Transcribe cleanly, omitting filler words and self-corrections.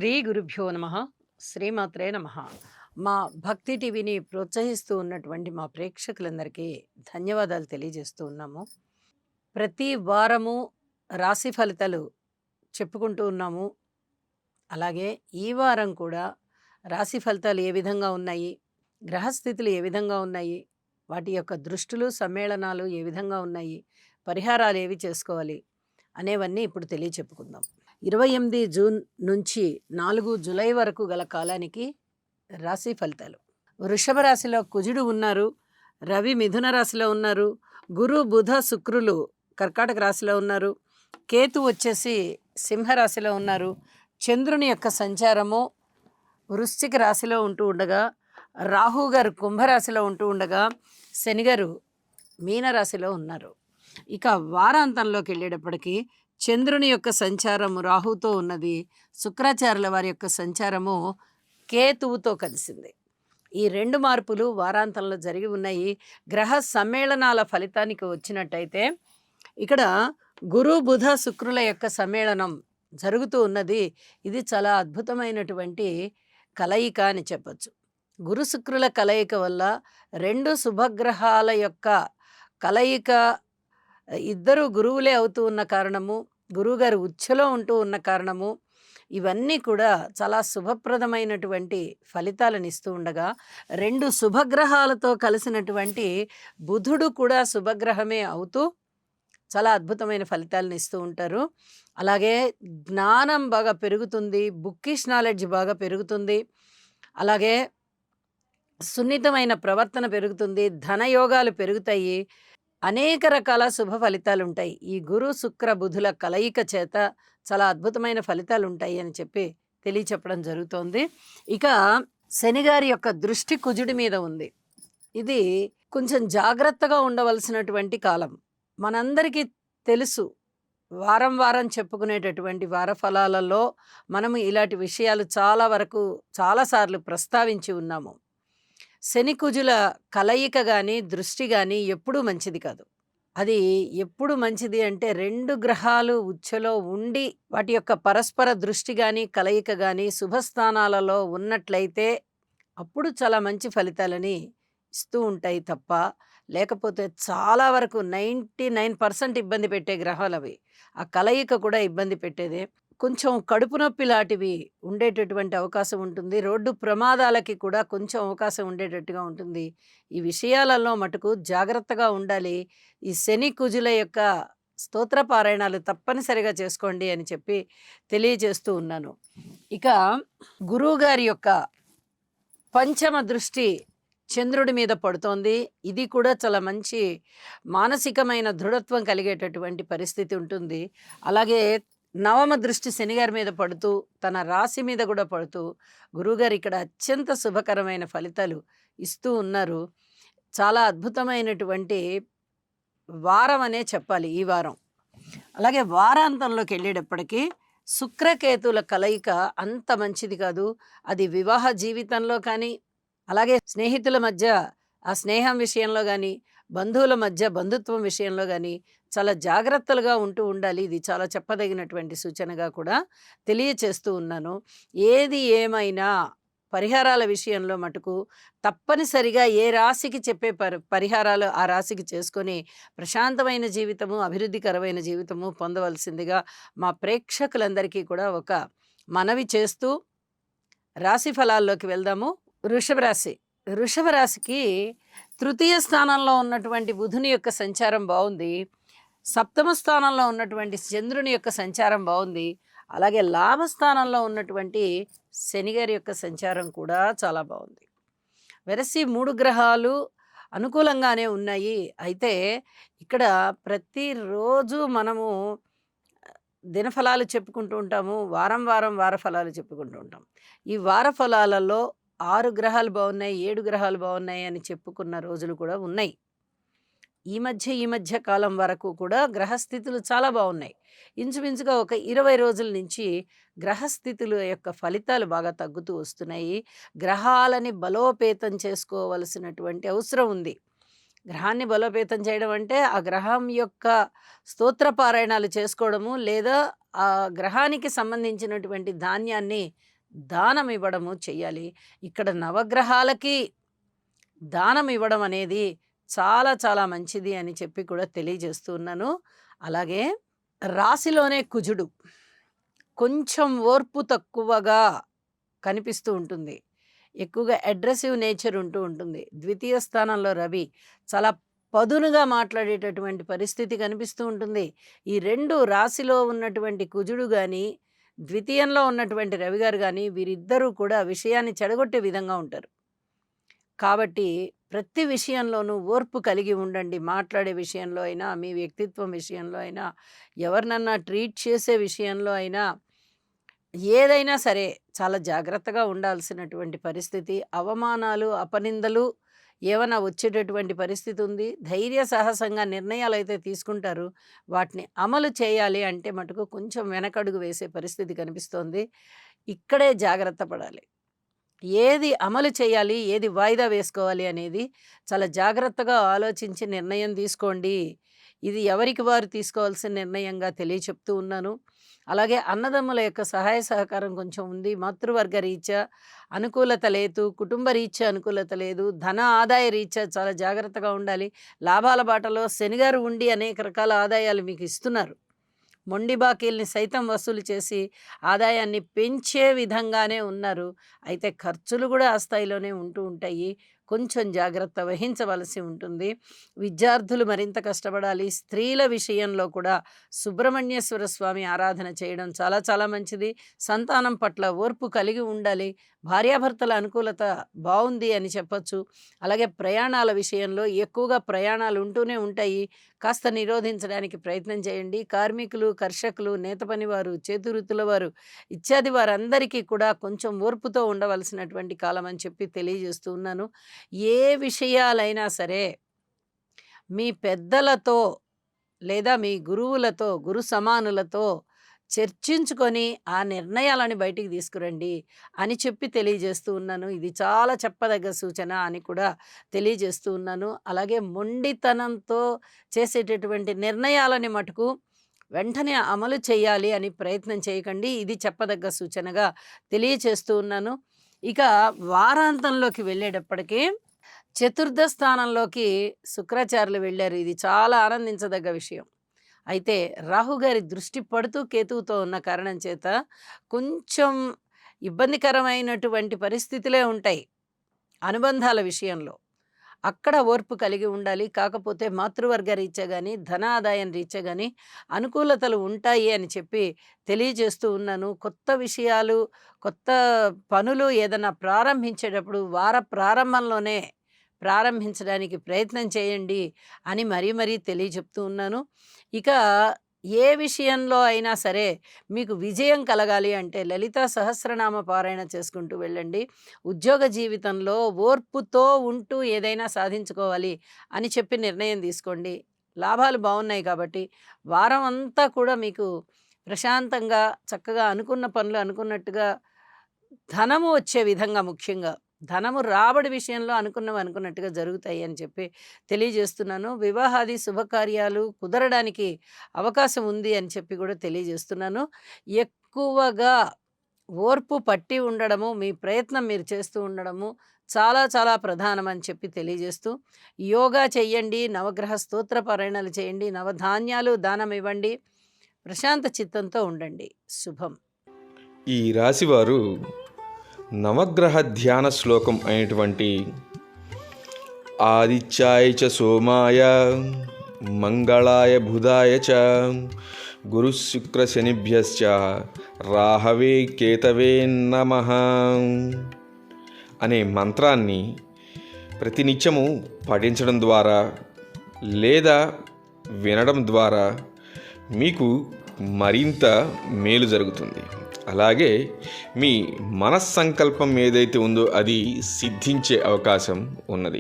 శ్రీ గురుభ్యో నమ. శ్రీమాత్రే నమ. మా భక్తి టీవీని ప్రోత్సహిస్తూ ఉన్నటువంటి మా ప్రేక్షకులందరికీ ధన్యవాదాలు తెలియజేస్తూ ఉన్నాము. ప్రతి వారము రాశి ఫలితాలు చెప్పుకుంటూ ఉన్నాము. అలాగే ఈ వారం కూడా రాశి ఫలితాలు ఏ విధంగా ఉన్నాయి, గ్రహస్థితులు ఏ విధంగా ఉన్నాయి, వాటి యొక్క దృష్టులు సమ్మేళనాలు ఏ విధంగా ఉన్నాయి, పరిహారాలు ఏవి చేసుకోవాలి అనేవన్నీ ఇప్పుడు తెలియచెప్పుకుందాం. 28 జూన్ నుంచి 4 జూలై వరకు గల కాలానికి రాశి ఫలితాలు. వృషభ రాశిలో కుజుడు ఉన్నారు, రవి మిథున రాశిలో ఉన్నారు, గురు బుధ శుక్రులు కర్కాటక రాశిలో ఉన్నారు, కేతు వచ్చేసి సింహరాశిలో ఉన్నారు, చంద్రుని యొక్క సంచారము వృశ్చిక రాశిలో ఉంటూ ఉండగా, రాహు గారు కుంభరాశిలో ఉంటూ ఉండగా, శనిగారు మీనరాశిలో ఉన్నారు. ఇక వారాంతంలోకి వెళ్ళేటప్పటికీ చంద్రుని యొక్క సంచారము రాహుతో ఉన్నది, శుక్రాచార్యుల వారి యొక్క సంచారము కేతువుతో కలిసింది. ఈ రెండు మార్పులు వారాంతంలో జరిగి ఉన్నాయి. గ్రహ సమ్మేళనాల ఫలితానికి వచ్చినట్టయితే ఇక్కడ గురు బుధ శుక్రుల యొక్క సమ్మేళనం జరుగుతూ ఉన్నది. ఇది చాలా అద్భుతమైనటువంటి కలయిక అని చెప్పచ్చు. గురు శుక్రుల కలయిక వల్ల రెండు శుభగ్రహాల యొక్క కలయిక, ఇద్దరు గురువులే అవుతూ ఉన్న కారణము, గురువుగారు ఉచ్ఛలో ఉంటూ ఉన్న కారణము, ఇవన్నీ కూడా చాలా శుభప్రదమైనటువంటి ఫలితాలను ఇస్తూ ఉండగా, రెండు శుభగ్రహాలతో కలిసినటువంటి బుధుడు కూడా శుభగ్రహమే అవుతూ చాలా అద్భుతమైన ఫలితాలను ఇస్తూ ఉంటారు. అలాగే జ్ఞానం బాగా పెరుగుతుంది, బుక్కిష్ నాలెడ్జ్ బాగా పెరుగుతుంది, అలాగే సున్నితమైన ప్రవర్తన పెరుగుతుంది, ధనయోగాలు పెరుగుతాయి, అనేక రకాల శుభ ఫలితాలు ఉంటాయి. ఈ గురు శుక్ర బుధుల కలయిక చేత చాలా అద్భుతమైన ఫలితాలు ఉంటాయి అని చెప్పి తెలియచెప్పడం జరుగుతోంది. ఇక శనిగారి యొక్క దృష్టి కుజుడి మీద ఉంది. ఇది కొంచెం జాగ్రత్తగా ఉండవలసినటువంటి కాలం. మనందరికీ తెలుసు, వారం వారం చెప్పుకునేటటువంటి వార ఫలాలలో మనము ఇలాంటి విషయాలు చాలా వరకు చాలాసార్లు ప్రస్తావించి ఉన్నాము. శని కుజుల కలయిక కానీ దృష్టి కానీ ఎప్పుడూ మంచిది కాదు. అది ఎప్పుడు మంచిది అంటే రెండు గ్రహాలు ఉచ్ఛలో ఉండి వాటి యొక్క పరస్పర దృష్టి కానీ కలయిక కానీ శుభస్థానాలలో ఉన్నట్లయితే అప్పుడు చాలా మంచి ఫలితాలని ఇస్తూ ఉంటాయి తప్ప, లేకపోతే చాలా వరకు 99% ఇబ్బంది పెట్టే గ్రహాలు అవి. ఆ కలయిక కూడా ఇబ్బంది పెట్టేదే. కొంచెం కడుపు నొప్పి లాంటివి ఉండేటటువంటి అవకాశం ఉంటుంది. రోడ్డు ప్రమాదాలకి కూడా కొంచెం అవకాశం ఉండేటట్టుగా ఉంటుంది. ఈ విషయాలలో మటుకు జాగ్రత్తగా ఉండాలి. ఈ శని కుజుల యొక్క స్తోత్ర పారాయణాలు తప్పనిసరిగా చేసుకోండి అని చెప్పి తెలియజేస్తూ ఉన్నాను. ఇక గురువుగారి యొక్క పంచమ దృష్టి చంద్రుడి మీద పడుతోంది. ఇది కూడా చాలా మంచి మానసికమైన దృఢత్వం కలిగేటటువంటి పరిస్థితి ఉంటుంది. అలాగే నవమ దృష్టి శనిగారి మీద పడుతూ తన రాశి మీద కూడా పడుతూ గురువుగారు ఇక్కడ అత్యంత శుభకరమైన ఫలితాలు ఇస్తూ ఉన్నారు. చాలా అద్భుతమైనటువంటి వారం అనే చెప్పాలి ఈ వారం. అలాగే వారాంతంలోకి వెళ్ళేటప్పటికీ శుక్రకేతుల కలయిక అంత మంచిది కాదు. అది వివాహ జీవితంలో కానీ, అలాగే స్నేహితుల మధ్య ఆ స్నేహం విషయంలో కానీ, బంధువుల మధ్య బంధుత్వం విషయంలో కానీ చాలా జాగ్రత్తలుగా ఉంటూ ఉండాలి. ఇది చాలా చెప్పదగినటువంటి సూచనగా కూడా తెలియచేస్తూ ఉన్నాను. ఏది ఏమైనా పరిహారాల విషయంలో మటుకు తప్పనిసరిగా ఏ రాశికి చెప్పే పరిహారాలు ఆ రాశికి చేసుకొని ప్రశాంతమైన జీవితము, అభివృద్ధికరమైన జీవితము పొందవలసిందిగా మా ప్రేక్షకులందరికీ కూడా ఒక మనవి చేస్తూ రాశి ఫలాల్లోకి వెళ్దాము. వృషభ రాశి. వృషభ రాశికి తృతీయ స్థానంలో ఉన్నటువంటి బుధుని యొక్క సంచారం బాగుంది, సప్తమ స్థానంలో ఉన్నటువంటి చంద్రుని యొక్క సంచారం బాగుంది, అలాగే లాభస్థానంలో ఉన్నటువంటి శనిగారి యొక్క సంచారం కూడా చాలా బాగుంది. వెరసి 3 గ్రహాలు అనుకూలంగానే ఉన్నాయి. అయితే ఇక్కడ ప్రతిరోజు మనము దినఫలాలు చెప్పుకుంటూ ఉంటాము, వారం వారం వార ఫలాలు చెప్పుకుంటూ ఉంటాం. ఈ వార ఫలాలలో 6 గ్రహాలు బాగున్నాయి, 7 గ్రహాలు బాగున్నాయి అని చెప్పుకున్న రోజులు కూడా ఉన్నాయి. ఈ మధ్య కాలం వరకు కూడా గ్రహస్థితులు చాలా బాగున్నాయి. ఇంచుమించుగా ఒక 20 రోజుల నుంచి గ్రహస్థితుల యొక్క ఫలితాలు బాగా తగ్గుతూ వస్తున్నాయి. గ్రహాలని బలోపేతం చేసుకోవలసినటువంటి అవసరం ఉంది. గ్రహాన్ని బలోపేతం చేయడం అంటే ఆ గ్రహం యొక్క స్తోత్ర పారాయణాలు చేసుకోవడము, లేదా ఆ గ్రహానికి సంబంధించినటువంటి ధాన్యాన్ని దానం ఇవ్వడము చెయ్యాలి. ఇక్కడ నవగ్రహాలకి దానం ఇవ్వడం అనేది చాలా చాలా మంచిది అని చెప్పి కూడా తెలియజేస్తూ ఉన్నాను. అలాగే రాశిలోనే కుజుడు కొంచెం ఓర్పు తక్కువగా కనిపిస్తూ ఉంటుంది. ఎక్కువగా అగ్రెసివ్ నేచర్ ఉంటూ ఉంటుంది. ద్వితీయ స్థానంలో రవి చాలా పదునుగా మాట్లాడేటటువంటి పరిస్థితి కనిపిస్తూ ఉంటుంది. ఈ 2 రాశిలో ఉన్నటువంటి కుజుడు గాని, ద్వితీయంలో ఉన్నటువంటి రవి గారు గాని వీరిద్దరూ కూడా విషయాన్ని చెడగొట్టే విధంగా ఉంటారు. కాబట్టి ప్రతి విషయంలోనూ ఓర్పు కలిగి ఉండండి. మాట్లాడే విషయంలో అయినా, మీ వ్యక్తిత్వం విషయంలో అయినా, ఎవరినన్నా ట్రీట్ చేసే విషయంలో అయినా, ఏదైనా సరే చాలా జాగ్రత్తగా ఉండాల్సినటువంటి పరిస్థితి. అవమానాలు, అపనిందలు ఏవన్నా వచ్చేటటువంటి పరిస్థితి ఉంది. ధైర్య సాహసంగా నిర్ణయాలైతే తీసుకుంటారు. వాటిని అమలు చేయాలి అంటే మటుకు కొంచెం వెనకడుగు వేసే పరిస్థితి కనిపిస్తోంది. ఇక్కడే జాగ్రత్త పడాలి. ఏది అమలు చేయాలి, ఏది వాయిదా వేసుకోవాలి అనేది చాలా జాగ్రత్తగా ఆలోచించి నిర్ణయం తీసుకోండి. ఇది ఎవరికి వారు తీసుకోవాల్సిన నిర్ణయంగా తెలియచెప్తూ ఉన్నాను. అలాగే అన్నదమ్ముల యొక్క సహాయ సహకారం కొంచెం ఉంది. మాతృవర్గ రీత్యా అనుకూలత లేదు. కుటుంబ రీత్యా అనుకూలత లేదు. ధన ఆదాయ రీత్యా చాలా జాగ్రత్తగా ఉండాలి. లాభాల బాటలో శనిగారు ఉండి అనేక రకాల ఆదాయాలు మీకు ఇస్తున్నారు. మొండి బాకీల్ని సైతం వసూలు చేసి ఆదాయాన్ని పెంచే విధంగానే ఉన్నారు. అయితే ఖర్చులు కూడా ఆ స్థాయిలోనే ఉంటూ ఉంటాయి. కొంచెం జాగ్రత్త వహించవలసి ఉంటుంది. విద్యార్థులు మరింత కష్టపడాలి. స్త్రీల విషయంలో కూడా సుబ్రహ్మణ్యేశ్వర స్వామి ఆరాధన చేయడం చాలా చాలా మంచిది. సంతానం పట్ల ఓర్పు కలిగి ఉండాలి. భార్యాభర్తల అనుకూలత బావుంది అని చెప్పొచ్చు. అలాగే ప్రయాణాల విషయంలో ఎక్కువగా ప్రయాణాలు ఉంటూనే ఉంటాయి. కాస్త నిరోధించడానికి ప్రయత్నం చేయండి. కార్మికులు, కర్షకులు, నేత పనివారు, చేతివృత్తుల వారు ఇత్యాది వారందరికీ కూడా కొంచెం ఓర్పుతో ఉండవలసినటువంటి కాలం అని చెప్పి తెలియజేస్తూ ఉన్నాను. ఏ విషయాలైనా సరే మీ పెద్దలతో లేదా మీ గురువులతో, గురు సమానులతో చర్చించుకొని ఆ నిర్ణయాలని బయటికి తీసుకురండి అని చెప్పి తెలియజేస్తూ ఉన్నాను. ఇది చాలా చెప్పదగ్గ సూచన అని కూడా తెలియజేస్తూ ఉన్నాను. అలాగే మొండితనంతో చేసేటటువంటి నిర్ణయాలని మటుకు వెంటనే అమలు చేయాలి అని ప్రయత్నం చేయకండి. ఇది చెప్పదగ్గ సూచనగా తెలియచేస్తూ ఉన్నాను. ఇక వారాంతంలోకి వెళ్ళేటప్పటికి చతుర్థ స్థానంలోకి శుక్రాచార్యులు వెళ్ళారు. ఇది చాలా ఆనందించదగ్గ విషయం. అయితే రాహుగారి దృష్టి పడుతూ కేతువుతో ఉన్న కారణం చేత కొంచెం ఇబ్బందికరమైనటువంటి పరిస్థితులే ఉంటాయి అనుబంధాల విషయంలో. అక్కడ ఓర్పు కలిగి ఉండాలి. కాకపోతే మాతృవర్గ రీత్యా గాని, ధనాదాయం రీత్యా గాని అనుకూలతలు ఉంటాయి అని చెప్పి తెలియజేస్తూ ఉన్నాను. కొత్త విషయాలు, కొత్త పనులు ఏదైనా ప్రారంభించేటప్పుడు వార ప్రారంభంలోనే ప్రారంభించడానికి ప్రయత్నం చేయండి అని మరీ మరీ తెలియచెప్తూ ఉన్నాను. ఇక ఏ విషయంలో అయినా సరే మీకు విజయం కలగాలి అంటే లలితా సహస్రనామ పారాయణ చేసుకుంటూ వెళ్ళండి. ఉద్యోగ జీవితంలో ఓర్పుతో ఉంటూ ఏదైనా సాధించుకోవాలి అని చెప్పి నిర్ణయం తీసుకోండి. లాభాలు బాగున్నాయి కాబట్టి వారం అంతా కూడా మీకు ప్రశాంతంగా చక్కగా అనుకున్న పనులు అనుకున్నట్టుగా ధనము వచ్చే విధంగా ముఖ్యంగా ధనము రాబడి విషయంలో అనుకున్నవి అనుకున్నట్టుగా జరుగుతాయి అని చెప్పి తెలియజేస్తున్నాను. వివాహాది శుభకార్యాలు కుదరడానికి అవకాశం ఉంది అని చెప్పి కూడా తెలియజేస్తున్నాను. ఎక్కువగా ఓర్పు పట్టి ఉండడము, మీ ప్రయత్నం మీరు చేస్తూ ఉండడము చాలా చాలా ప్రధానం అని చెప్పి తెలియజేస్తూ యోగా చెయ్యండి, నవగ్రహ స్తోత్ర పారాయణాలు చేయండి, నవధాన్యాలు దానం ఇవ్వండి, ప్రశాంత చిత్తంతో ఉండండి. శుభం. ఈ రాశివారు నవగ్రహ ధ్యాన శ్లోకం అయినటువంటి ఆదిత్యాయ చ సోమాయ మంగళాయ బుధాయ చ గురు శుక్ర శనిభ్యశ్చ రాహవే కేతవే నమః అనే మంత్రాన్ని ప్రతినిత్యము పఠించడం ద్వారా లేదా వినడం ద్వారా మీకు మరింత మేలు జరుగుతుంది. అలాగే మీ మనస్సంకల్పం ఏదైతే ఉందో అది సిద్ధించే అవకాశం ఉన్నది.